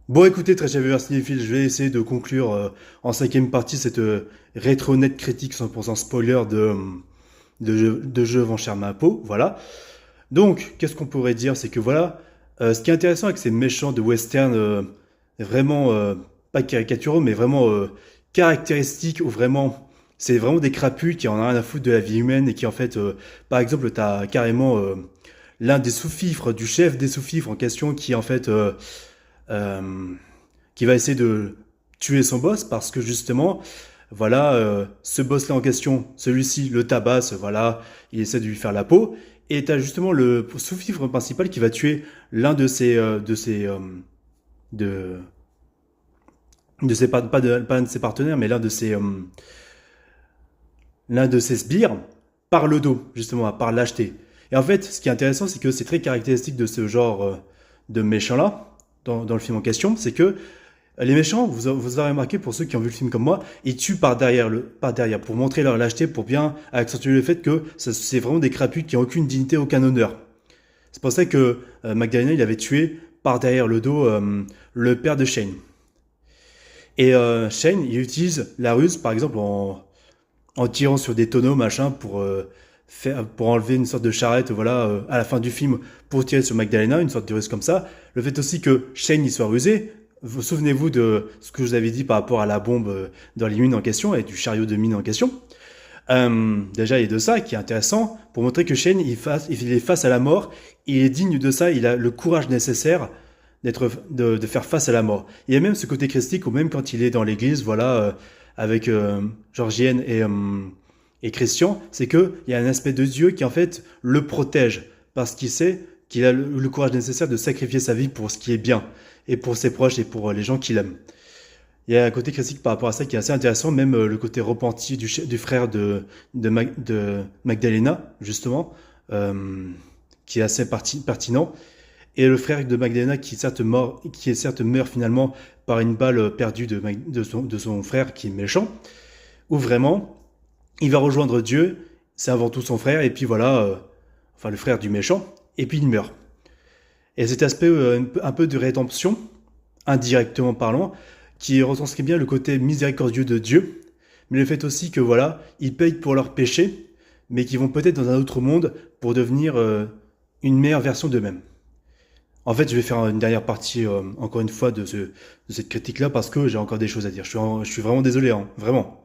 Bon, écoutez, très chers viewers cinéphiles, je vais essayer de conclure en cinquième partie cette rétro-net critique 100% spoiler de jeu Vends cher ma peau, voilà. Donc, qu'est-ce qu'on pourrait dire? C'est que voilà, ce qui est intéressant avec ces méchants de western vraiment, pas caricaturaux, mais vraiment caractéristiques, ou vraiment, c'est vraiment des crapus qui en ont rien à foutre de la vie humaine et qui en fait, par exemple, t'as carrément l'un des sous-fifres, du chef des sous-fifres en question qui en fait... euh, qui va essayer de tuer son boss parce que justement, voilà, ce boss-là en question, celui-ci le tabasse, voilà, il essaie de lui faire la peau. Et t'as justement le sous-fifre principal qui va tuer l'un de, pas un de ses partenaires, mais l'un de ses sbires par le dos, justement, par lâcheté. Et en fait, ce qui est intéressant, c'est que c'est très caractéristique de ce genre de méchant-là, dans le film en question, c'est que les méchants, vous aurez remarqué pour ceux qui ont vu le film comme moi, ils tuent par derrière, pour montrer leur lâcheté, pour bien accentuer le fait que c'est vraiment des craputes qui n'ont aucune dignité, aucun honneur. C'est pour ça que Magdalena, il avait tué par derrière le dos le père de Shane. Et Shane, il utilise la ruse, par exemple, en tirant sur des tonneaux, machin, pour enlever une sorte de charrette, voilà, à la fin du film, pour tirer sur Magdalena, une sorte de ruse comme ça. Le fait aussi que Shane y soit rusé, vous souvenez-vous de ce que je vous avais dit par rapport à la bombe dans les mines en question et du chariot de mine en question. Déjà, il y a de ça qui est intéressant pour montrer que Shane, il est face à la mort, il est digne de ça, il a le courage nécessaire de faire face à la mort. Il y a même ce côté christique où même quand il est dans l'église, voilà, avec Georgienne et Christian, c'est que il y a un aspect de Dieu qui en fait le protège parce qu'il sait qu'il a le courage nécessaire de sacrifier sa vie pour ce qui est bien et pour ses proches et pour les gens qu'il aime. Il y a un côté christique par rapport à ça qui est assez intéressant, même le côté repenti du frère de Magdalena, justement, qui est assez pertinent. Et le frère de Magdalena qui est certes meurt finalement par une balle perdue de son frère qui est méchant, où vraiment il va rejoindre Dieu, c'est avant tout son frère, et puis voilà, enfin le frère du méchant, et puis il meurt. Et cet aspect un peu de rédemption, indirectement parlant, qui retranscrit bien le côté miséricordieux de Dieu, mais le fait aussi que voilà, ils payent pour leurs péchés, mais qui vont peut-être dans un autre monde pour devenir une meilleure version d'eux-mêmes. En fait, je vais faire une dernière partie, encore une fois, de cette critique-là, parce que j'ai encore des choses à dire. Je suis vraiment désolé, hein, vraiment.